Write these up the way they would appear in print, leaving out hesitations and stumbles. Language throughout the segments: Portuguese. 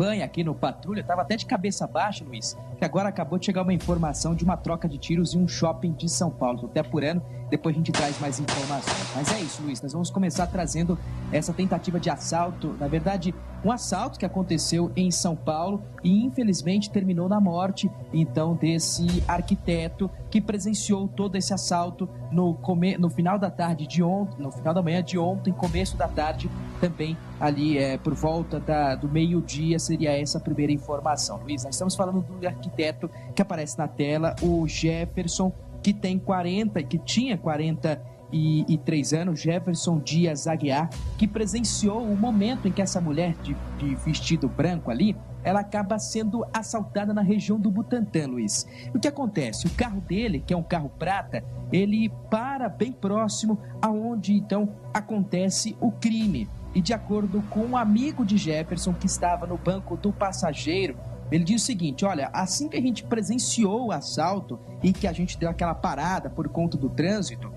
acompanha aqui no Patrulha estava até de cabeça baixa, Luiz, que agora acabou de chegar uma informação de uma troca de tiros em um shopping de São Paulo. Estou até apurando, depois a gente traz mais informações. Mas é isso, Luiz, nós vamos começar trazendo essa tentativa de assalto, na verdade, um assalto que aconteceu em São Paulo e infelizmente terminou na morte, então, desse arquiteto que presenciou todo esse assalto no final da tarde de ontem, no final da manhã de ontem, começo da tarde, também ali por volta do meio-dia, seria essa a primeira informação. Luiz, nós estamos falando do arquiteto que aparece na tela, o Jefferson, que tinha 43 anos, Jefferson Dias Aguiar, que presenciou o momento em que essa mulher de vestido branco ali, ela acaba sendo assaltada na região do Butantã, Luiz. O que acontece? O carro dele, que é um carro prata, ele para bem próximo aonde então acontece o crime. E de acordo com um amigo de Jefferson que estava no banco do passageiro, ele diz o seguinte: olha, assim que a gente presenciou o assalto e que a gente deu aquela parada por conta do trânsito,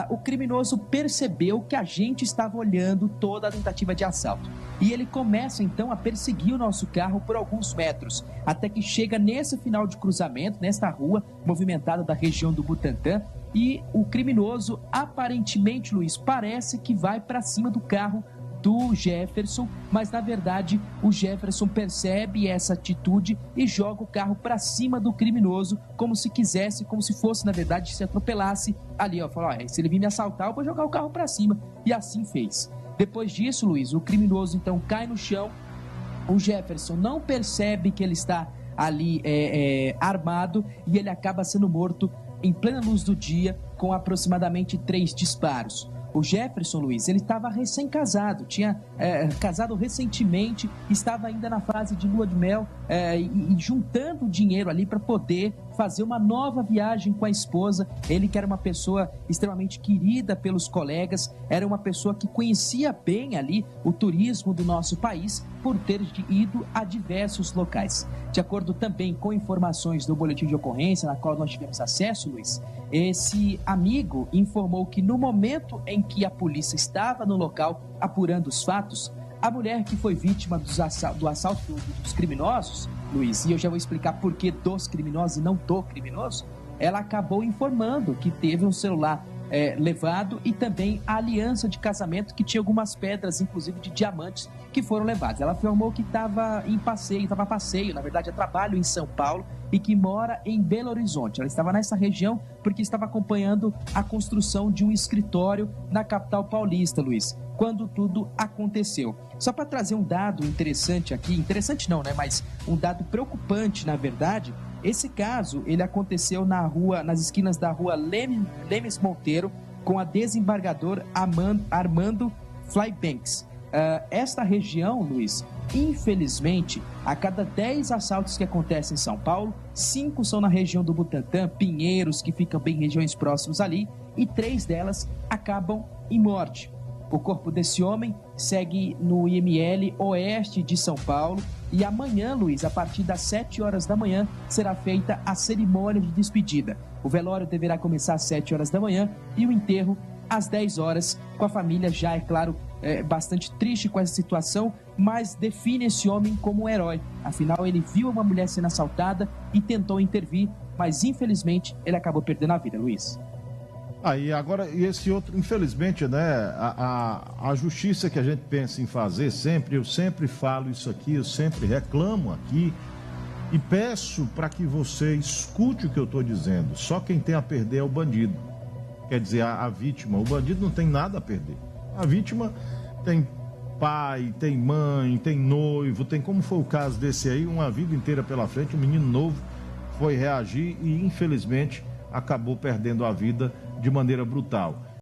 o criminoso percebeu que a gente estava olhando toda a tentativa de assalto. E ele começa então a perseguir o nosso carro por alguns metros, até que chega nesse final de cruzamento, nesta rua movimentada da região do Butantã, e o criminoso aparentemente, Luiz, parece que vai para cima do carro do Jefferson, mas na verdade o Jefferson percebe essa atitude e joga o carro para cima do criminoso, como se fosse na verdade se atropelasse ali, ó, falou, se ele vir me assaltar eu vou jogar o carro para cima, e assim fez. Depois disso, Luiz, o criminoso então cai no chão, o Jefferson não percebe que ele está ali armado e ele acaba sendo morto em plena luz do dia com aproximadamente 3 disparos. O Jefferson, Luiz, ele estava recém-casado, tinha casado recentemente, estava ainda na fase de lua de mel e juntando dinheiro ali para poder fazer uma nova viagem com a esposa. Ele, que era uma pessoa extremamente querida pelos colegas, era uma pessoa que conhecia bem ali o turismo do nosso país por ter ido a diversos locais. De acordo também com informações do boletim de ocorrência, na qual nós tivemos acesso, Luiz, esse amigo informou que no momento em que a polícia estava no local apurando os fatos, a mulher que foi vítima do assalto dos criminosos, Luiz, e eu já vou explicar por que dos criminosos e não do criminoso, ela acabou informando que teve um celular levado e também a aliança de casamento que tinha algumas pedras, inclusive de diamantes, que foram levadas. Ela afirmou que estava a passeio, na verdade a trabalho em São Paulo e que mora em Belo Horizonte. Ela estava nessa região porque estava acompanhando a construção de um escritório na capital paulista, Luiz, quando tudo aconteceu. Só para trazer um dado interessante aqui, interessante não, né, mas um dado preocupante, na verdade, esse caso, ele aconteceu nas esquinas da rua Lemes Monteiro, com a desembargador Armando Flybanks. Esta região, Luiz, infelizmente, a cada 10 assaltos que acontecem em São Paulo, 5 são na região do Butantã, Pinheiros, que ficam bem em regiões próximas ali, e 3 delas acabam em morte. O corpo desse homem segue no IML oeste de São Paulo e amanhã, Luiz, a partir das 7 horas da manhã, será feita a cerimônia de despedida. O velório deverá começar às 7 horas da manhã e o enterro às 10 horas, com a família já, é claro, bastante triste com essa situação, mas define esse homem como um herói. Afinal, ele viu uma mulher sendo assaltada e tentou intervir, mas infelizmente ele acabou perdendo a vida, Luiz. Aí agora, e esse outro, infelizmente, né, a justiça que a gente pensa em fazer sempre, eu sempre falo isso aqui, eu sempre reclamo aqui e peço para que você escute o que eu estou dizendo. Só quem tem a perder é o bandido. Quer dizer, a vítima, o bandido não tem nada a perder. A vítima tem pai, tem mãe, tem noivo, tem, como foi o caso desse aí, uma vida inteira pela frente, um menino novo foi reagir e, infelizmente, acabou perdendo a vida de maneira brutal.